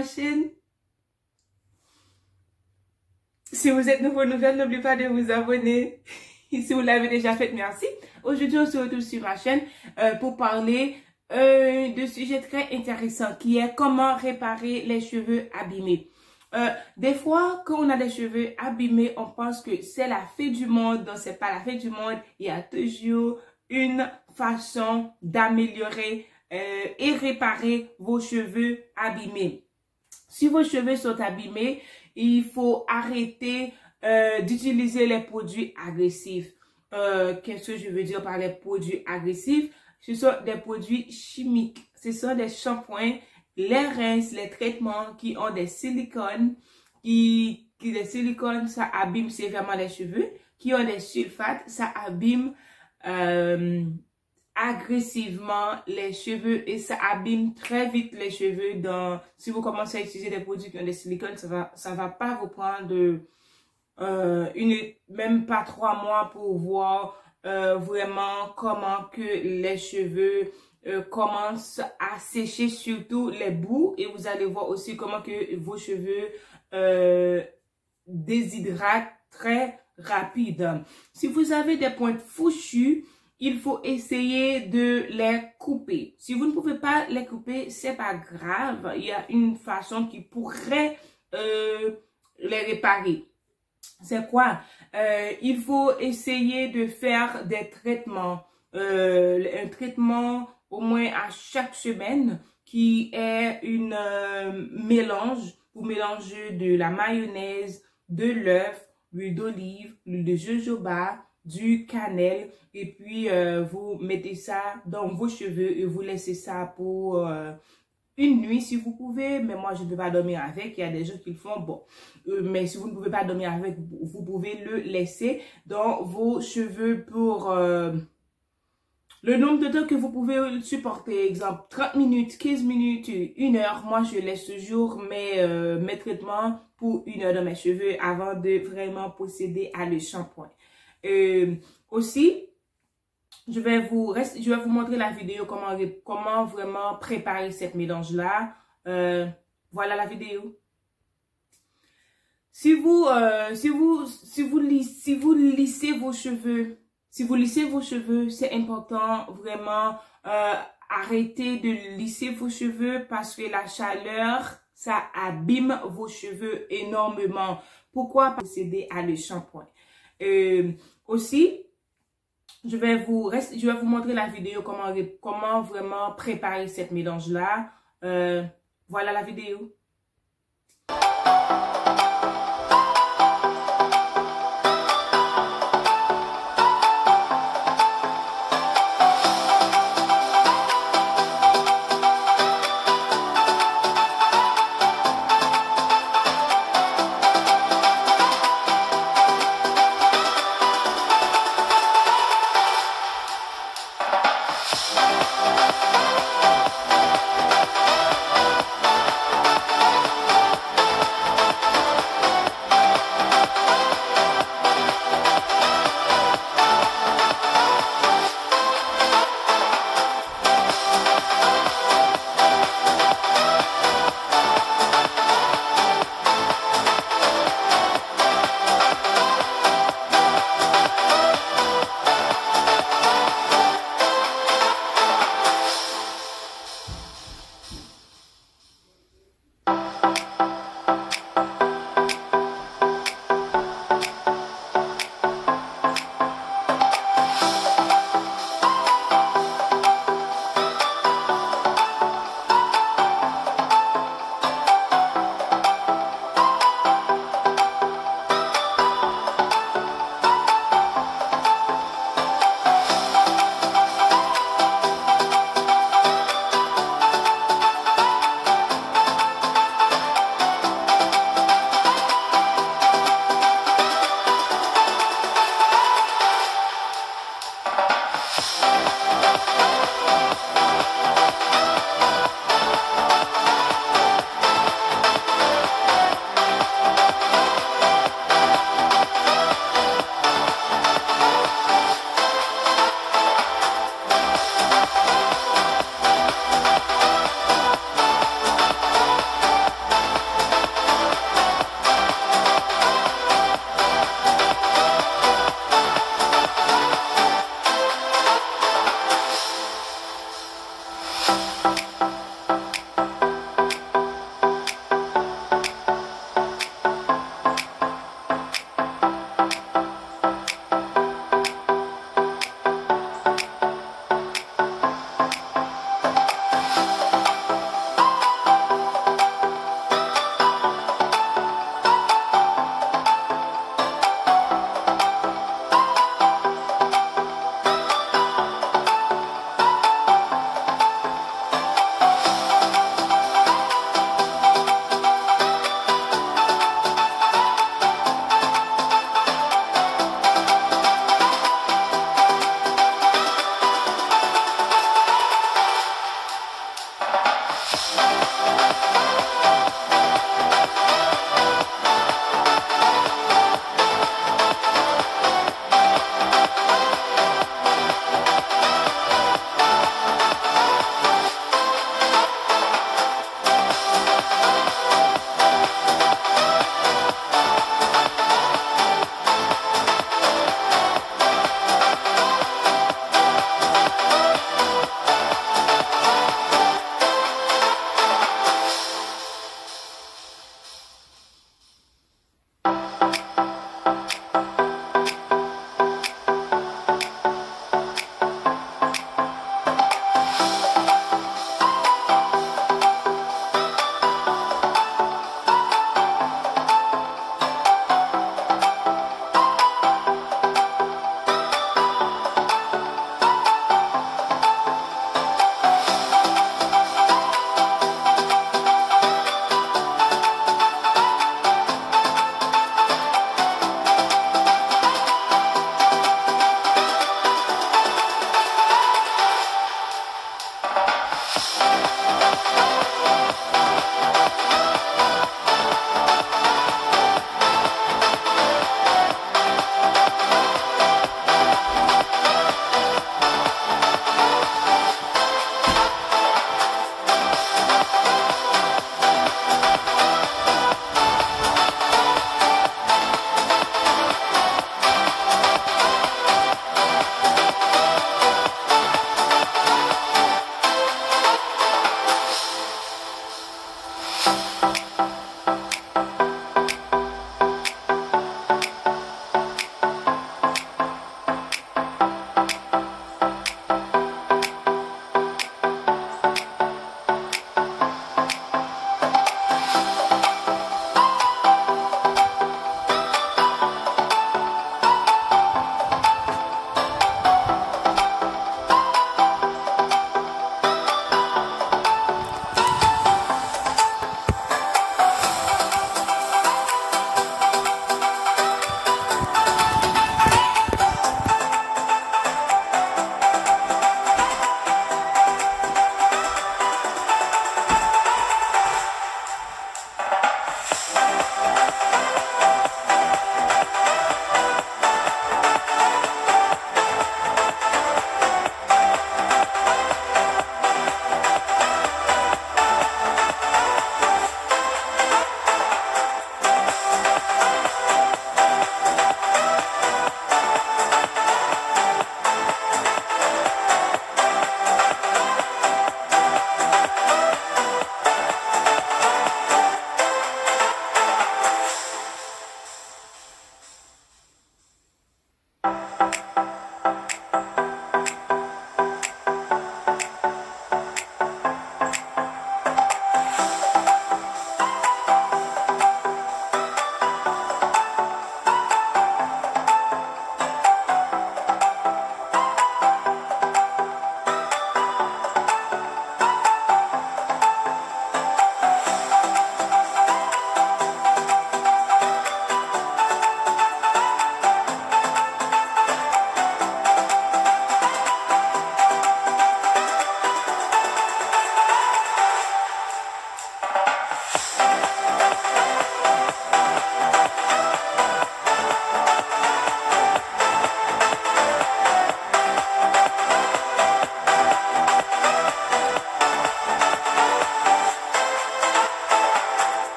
ma chaîne. Si vous êtes nouveau, n'oubliez pas de vous abonner. Et si vous l'avez déjà fait, merci. Aujourd'hui, on se retrouve sur ma chaîne pour parler de sujet très intéressant qui est comment réparer les cheveux abîmés. Des fois, quand on a des cheveux abîmés, on pense que c'est la fin du monde. Donc, c'est pas la fin du monde. Il y a toujours une façon d'améliorer et réparer vos cheveux abîmés. Si vos cheveux sont abîmés, il faut arrêter d'utiliser les produits agressifs. Qu'est-ce que je veux dire par les produits agressifs? Ce sont des produits chimiques. Ce sont des shampoings, les rinces, les traitements qui ont des silicones, les silicones, ça abîme sévèrement les cheveux, qui ont des sulfates, ça abîme agressivement les cheveux et ça abîme très vite les cheveux. Si vous commencez à utiliser des produits qui ont des silicones, ça va pas vous prendre même pas 3 mois pour voir vraiment comment que les cheveux commencent à sécher, surtout les bouts, et vous allez voir aussi comment que vos cheveux déshydratent très rapide. Si vous avez des pointes fourchues, il faut essayer de les couper. Si vous ne pouvez pas les couper, c'est pas grave. Il y a une façon qui pourrait les réparer. C'est quoi? Il faut essayer de faire des traitements. Un traitement au moins à chaque semaine qui est une mélange. Vous mélangez de la mayonnaise, de l'œuf, l'huile d'olive, l'huile de jojoba, du cannelle, et puis vous mettez ça dans vos cheveux et vous laissez ça pour une nuit si vous pouvez, mais moi je ne peux pas dormir avec. Il y a des gens qui le font, bon, mais si vous ne pouvez pas dormir avec, vous pouvez le laisser dans vos cheveux pour le nombre de temps que vous pouvez supporter. Exemple 30 minutes, 15 minutes, 1 heure. Moi je laisse toujours mes traitements pour 1 heure dans mes cheveux avant de vraiment procéder à le shampoing. Aussi, je vais vous montrer la vidéo comment vraiment préparer cette mélange là. Voilà la vidéo. Si vous lissez vos cheveux, c'est important vraiment arrêter de lisser vos cheveux parce que la chaleur ça abîme vos cheveux énormément. Pourquoi procéder à le shampoing? Aussi, je vais vous montrer la vidéo comment vraiment préparer cette mélange là. Voilà la vidéo.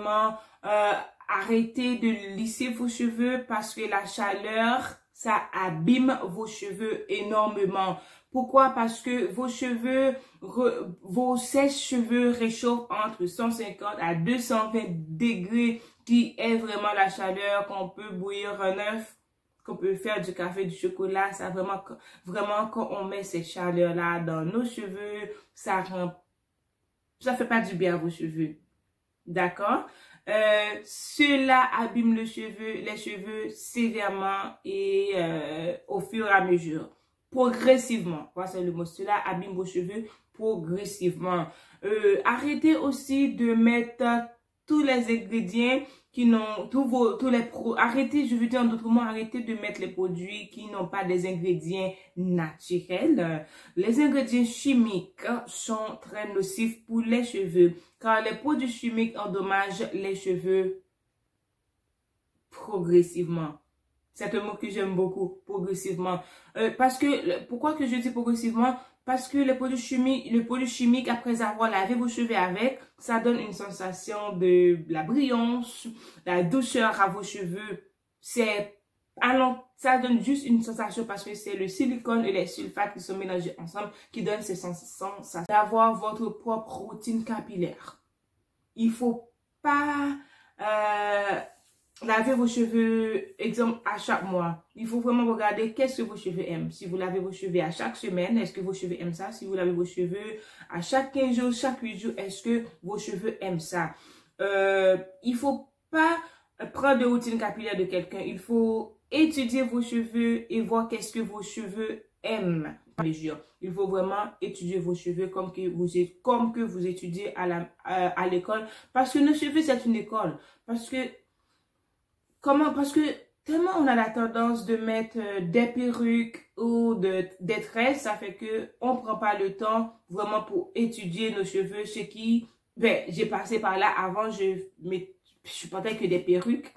vraiment arrêter de lisser vos cheveux parce que la chaleur, ça abîme vos cheveux énormément. Pourquoi? Parce que vos cheveux, vos sèche-cheveux réchauffent entre 150 à 220 degrés, qui est vraiment la chaleur qu'on peut bouillir un œuf, qu'on peut faire du café, du chocolat. Ça vraiment, quand on met cette chaleur-là dans nos cheveux, ça fait pas du bien à vos cheveux. D'accord? Cela abîme les cheveux sévèrement et au fur et à mesure. Progressivement. Voilà, c'est le mot. Cela abîme vos cheveux progressivement. Arrêtez aussi de mettre tous les ingrédients qui n'ont, arrêtez, je veux dire en d'autres mots, arrêtez de mettre les produits qui n'ont pas des ingrédients naturels. Les ingrédients chimiques sont très nocifs pour les cheveux, car les produits chimiques endommagent les cheveux progressivement. C'est un mot que j'aime beaucoup, progressivement. Pourquoi que je dis progressivement? Parce que les produits chimiques, après avoir lavé vos cheveux avec, ça donne une sensation de la brillance, la douceur à vos cheveux. Ça donne juste une sensation parce que c'est le silicone et les sulfates qui sont mélangés ensemble qui donnent ces sensations d'avoir votre propre routine capillaire. Il faut pas laver vos cheveux, exemple, à chaque mois. Il faut vraiment regarder qu'est-ce que vos cheveux aiment. Si vous lavez vos cheveux à chaque semaine, est-ce que vos cheveux aiment ça? Si vous lavez vos cheveux à chaque 15 jours, chaque 8 jours, est-ce que vos cheveux aiment ça? Il faut pas prendre de routine capillaire de quelqu'un. Il faut étudier vos cheveux et voir qu'est-ce que vos cheveux aiment. Il faut vraiment étudier vos cheveux comme que vous étudiez à l'école. Parce que nos cheveux, c'est une école. Parce que tellement on a la tendance de mettre des perruques ou des tresses, ça fait que on prend pas le temps vraiment pour étudier nos cheveux. J'ai passé par là avant, je portais que des perruques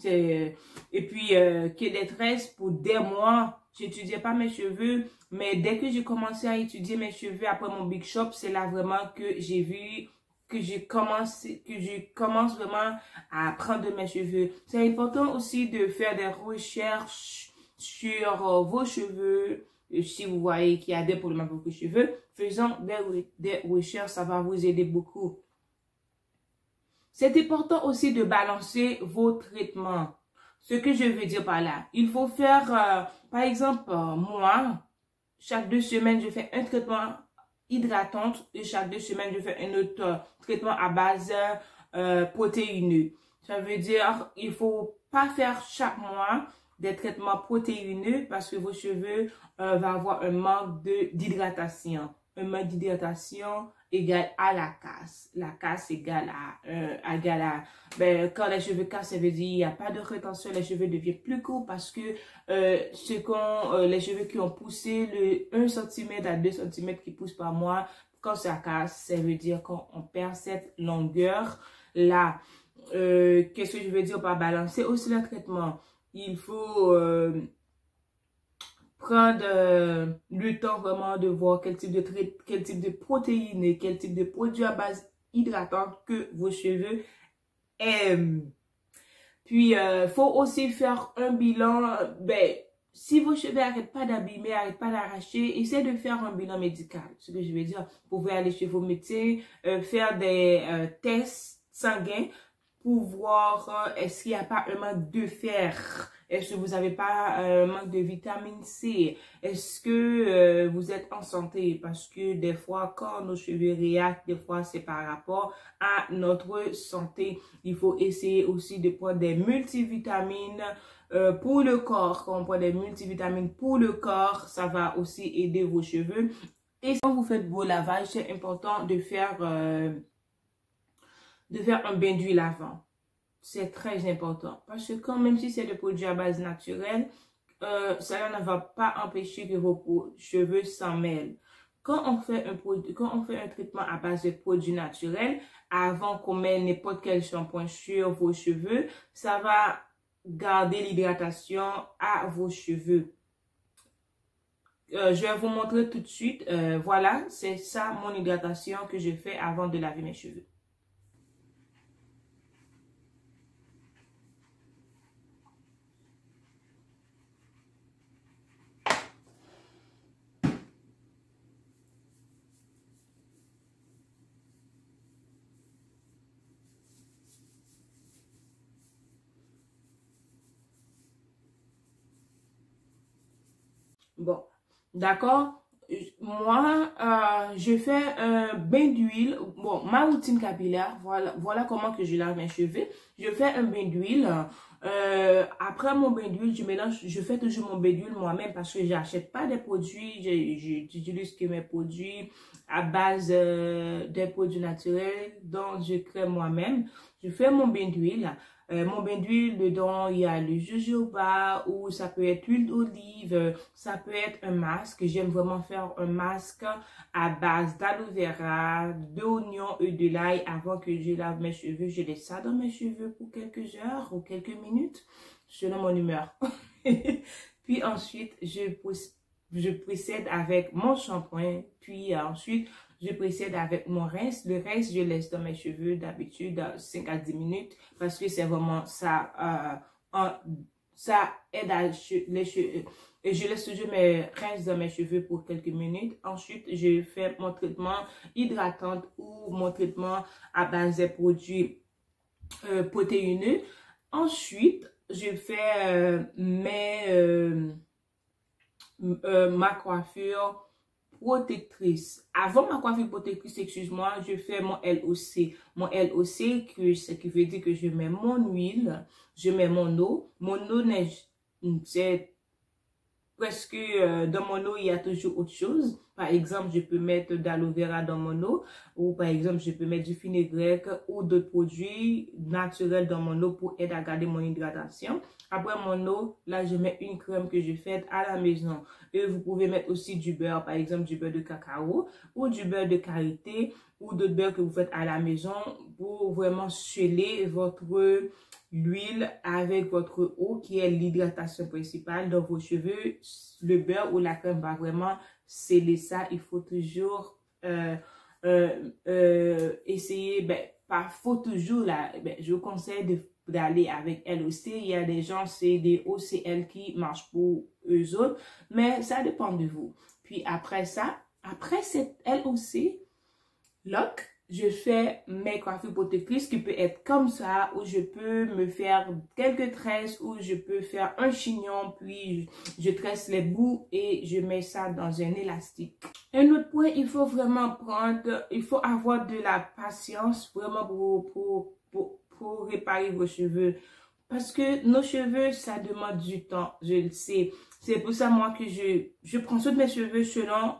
et puis que des tresses pour des mois. J'étudiais pas mes cheveux, mais dès que j'ai commencé à étudier mes cheveux après mon Big Shop, c'est là vraiment que j'ai vu que je commence vraiment à apprendre de mes cheveux. C'est important aussi de faire des recherches sur vos cheveux. Si vous voyez qu'il y a des problèmes avec vos cheveux, faisant des recherches, ça va vous aider beaucoup. C'est important aussi de balancer vos traitements. Ce que je veux dire par là, il faut faire, par exemple, moi, chaque 2 semaines, je fais un traitement hydratante et chaque 2 semaines, je fais un autre traitement à base protéineux. Ça veut dire il faut pas faire chaque mois des traitements protéineux parce que vos cheveux vont avoir un manque d'hydratation. Un manque d'hydratation égale à la casse. La casse égale à quand les cheveux cassent, ça veut dire il n'y a pas de rétention, les cheveux deviennent plus courts parce que les cheveux qui ont poussé le 1 cm à 2 cm qui poussent par mois, quand ça casse, ça veut dire qu'on perd cette longueur là. Qu'est-ce que je veux dire par balancer? Aussi le traitement. Il faut prendre le temps vraiment de voir quel type de protéines, quel type de produits à base hydratante que vos cheveux aiment. Puis, faut aussi faire un bilan. Si vos cheveux n'arrêtent pas d'abîmer, n'arrêtent pas d'arracher, essayez de faire un bilan médical. Ce que je veux dire, vous pouvez aller chez vos médecins, faire des tests sanguins pour voir est-ce qu'il n'y a pas un manque de fer. Est-ce que vous n'avez pas un manque de vitamine C? Est-ce que vous êtes en santé? Parce que des fois, quand nos cheveux réactent, des fois, c'est par rapport à notre santé. Il faut essayer aussi de prendre des multivitamines pour le corps. Quand on prend des multivitamines pour le corps, ça va aussi aider vos cheveux. Et quand vous faites vos lavages, c'est important de faire un bain d'huile avant. C'est très important parce que même si c'est des produits à base naturelle, cela ne va pas empêcher que vos cheveux s'en mêlent. Quand on fait un traitement à base de produits naturels, avant qu'on mette n'importe quel shampoing sur vos cheveux, ça va garder l'hydratation à vos cheveux. Je vais vous montrer tout de suite. Voilà, c'est ça mon hydratation que je fais avant de laver mes cheveux. Bon, d'accord. Moi, je fais un bain d'huile. Bon, ma routine capillaire, voilà comment que je lave mes cheveux. Je fais un bain d'huile. Après mon bain d'huile, je fais toujours mon bain d'huile moi-même parce que j'achète pas des produits. J'utilise que mes produits à base des produits naturels dont je crée moi-même. Je fais mon bain d'huile. Mon bain d'huile, dedans, il y a le jojoba ou ça peut être l'huile d'olive, ça peut être un masque. J'aime vraiment faire un masque à base d'aloe vera, d'oignon et de l'ail avant que je lave mes cheveux. Je laisse ça dans mes cheveux pour quelques heures ou quelques minutes selon mon humeur. Puis ensuite, je procède avec mon shampoing. Puis ensuite, je procède avec mon rince. Le rince, je laisse dans mes cheveux d'habitude 5 à 10 minutes parce que c'est vraiment ça. Ça aide à les cheveux. Et je laisse toujours mes rinces dans mes cheveux pour quelques minutes. Ensuite, je fais mon traitement hydratant ou mon traitement à base des produits protéineux. Ensuite, je fais ma coiffure protectrice. Avant ma coiffure protectrice, excuse-moi, je fais mon LOC. Mon LOC, ce qui veut dire que je mets mon huile, je mets mon eau. Mon eau, c'est presque dans mon eau, il y a toujours autre chose. Par exemple, je peux mettre d'aloe vera dans mon eau ou par exemple, je peux mettre du fenugrec ou d'autres produits naturels dans mon eau pour aider à garder mon hydratation. Après mon eau, là, je mets une crème que je fais à la maison. Et vous pouvez mettre aussi du beurre, par exemple, du beurre de cacao ou du beurre de karité ou d'autres beurres que vous faites à la maison pour vraiment sceller votre l'huile avec votre eau qui est l'hydratation principale dans vos cheveux. Le beurre ou la crème va vraiment sceller ça. Il faut toujours essayer, faut toujours là, je vous conseille d'aller avec LOC. Il y a des gens, c'est des OCL qui marchent pour eux autres, mais ça dépend de vous. Puis après ça, après cette LOC, lock, je fais mes coiffures protectrices qui peut être comme ça, ou je peux me faire quelques tresses, ou je peux faire un chignon, puis je tresse les bouts et je mets ça dans un élastique. Un autre point, il faut vraiment il faut avoir de la patience vraiment pour réparer vos cheveux. Parce que nos cheveux, ça demande du temps, je le sais. C'est pour ça, moi, que je prends soin de mes cheveux selon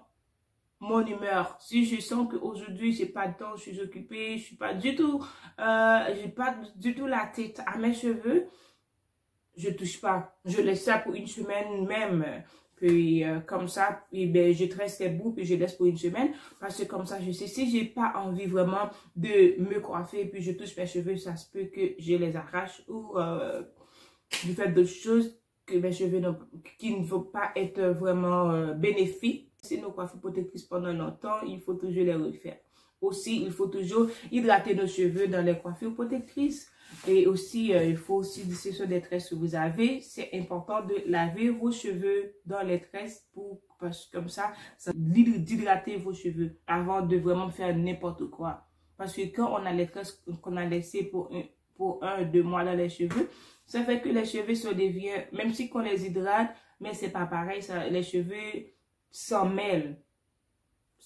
mon humeur. Si je sens qu'aujourd'hui j'ai pas de temps, je suis occupée, je suis pas du tout, j'ai pas du tout la tête à mes cheveux, je touche pas. Je laisse ça pour une semaine même. Puis comme ça, je tresse les bouts puis je laisse pour une semaine parce que comme ça je sais si j'ai pas envie vraiment de me coiffer puis je touche mes cheveux, ça se peut que je les arrache ou je fais d'autres choses que mes cheveux qui ne vont pas être vraiment bénéfiques. Si nos coiffures protectrices pendant longtemps, il faut toujours les refaire. Aussi, il faut toujours hydrater nos cheveux dans les coiffures protectrices. Et aussi, il faut aussi, si ce sont des tresses que vous avez, c'est important de laver vos cheveux dans les tresses parce que comme ça d'hydrater vos cheveux avant de vraiment faire n'importe quoi. Parce que quand on a les tresses qu'on a laissées pour 1-2 mois dans les cheveux, ça fait que les cheveux se deviennent, même si on les hydrate, mais c'est pas pareil, les cheveux s'en mêlent.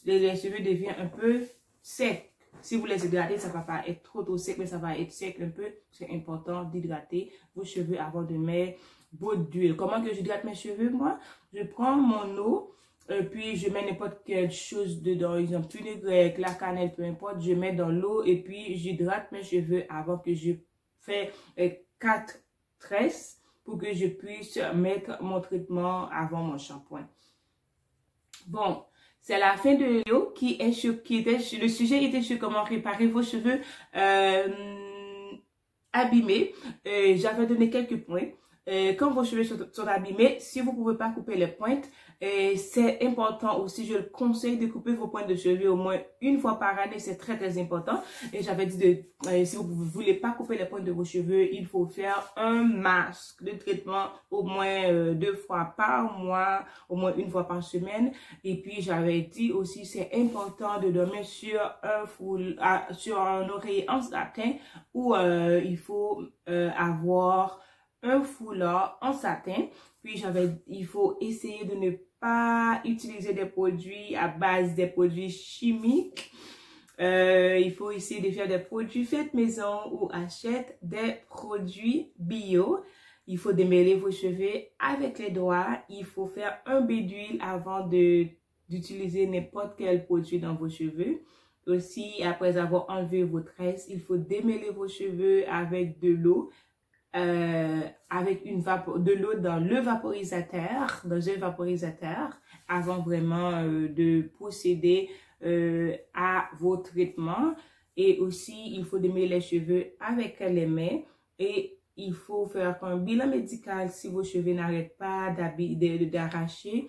Les cheveux deviennent un peu secs. Si vous les hydratez, ça va pas être trop sec, mais ça va être sec un peu. C'est important d'hydrater vos cheveux avant de mettre votre d'huile. Comment que j'hydrate mes cheveux, moi? Je prends mon eau, puis je mets n'importe quelle chose dedans. Exemple, fenugrec, la cannelle, peu importe. Je mets dans l'eau et puis j'hydrate mes cheveux avant que je fais 4 tresses pour que je puisse mettre mon traitement avant mon shampoing. Bon, c'est la fin de la vidéo le sujet était sur comment réparer vos cheveux abîmés. J'avais donné quelques points. Quand vos cheveux sont abîmés, si vous ne pouvez pas couper les pointes, c'est important aussi, je le conseille de couper vos pointes de cheveux au moins une fois par année, c'est très très important. Et j'avais dit, si vous ne voulez pas couper les pointes de vos cheveux, il faut faire un masque de traitement au moins 2 fois par mois, au moins 1 fois par semaine. Et puis j'avais dit aussi, c'est important de dormir sur un oreiller en satin où il faut avoir un foulard en satin. Puis il faut essayer de ne pas utiliser des produits à base des produits chimiques. Il faut essayer de faire des produits faits maison ou achète des produits bio. Il faut démêler vos cheveux avec les doigts. Il faut faire un bain d'huile avant d'utiliser n'importe quel produit dans vos cheveux. Aussi, après avoir enlevé vos tresses, il faut démêler vos cheveux avec de l'eau. Avec de l'eau dans un vaporisateur, avant vraiment de procéder à vos traitements. Et aussi, il faut démêler les cheveux avec les mains et il faut faire un bilan médical si vos cheveux n'arrêtent pas d'arracher.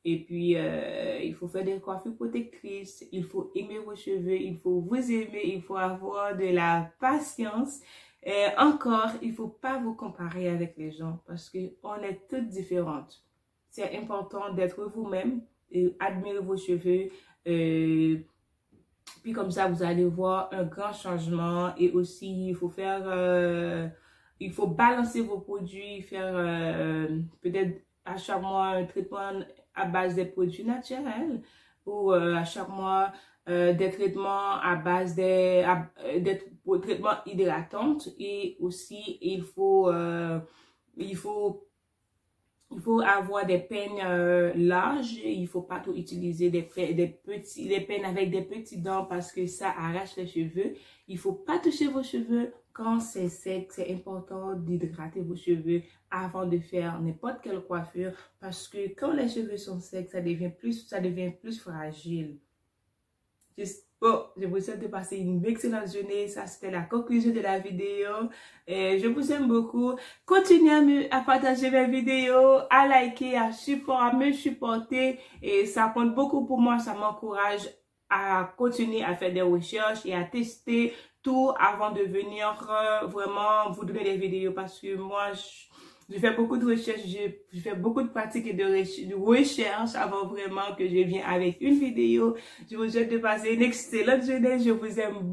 Et puis, il faut faire des coiffures protectrices, il faut aimer vos cheveux, il faut vous aimer, il faut avoir de la patience. Et encore, il ne faut pas vous comparer avec les gens parce qu'on est toutes différentes. C'est important d'être vous-même et admirer vos cheveux. Puis comme ça, vous allez voir un grand changement. Et aussi, il faut balancer vos produits, faire peut-être à chaque mois un traitement à base des produits naturels ou à chaque mois des traitements à base des traitements hydratants. Et aussi il faut avoir des peines larges. Il faut pas tout utiliser des peines avec des petits dents parce que ça arrache les cheveux. Il faut pas toucher vos cheveux quand c'est sec. C'est important d'hydrater vos cheveux avant de faire n'importe quelle coiffure parce que quand les cheveux sont secs, ça devient plus fragile. Je vous souhaite de passer une excellente journée. Ça, c'était la conclusion de la vidéo. Et je vous aime beaucoup. Continuez à partager mes vidéos, à liker, à me supporter. Et ça compte beaucoup pour moi. Ça m'encourage à continuer à faire des recherches et à tester tout avant de venir vraiment vous donner des vidéos. Parce que moi, je fais beaucoup de recherches, je fais beaucoup de pratiques et de recherches avant vraiment que je vienne avec une vidéo. Je vous souhaite de passer une excellente journée. Je vous aime.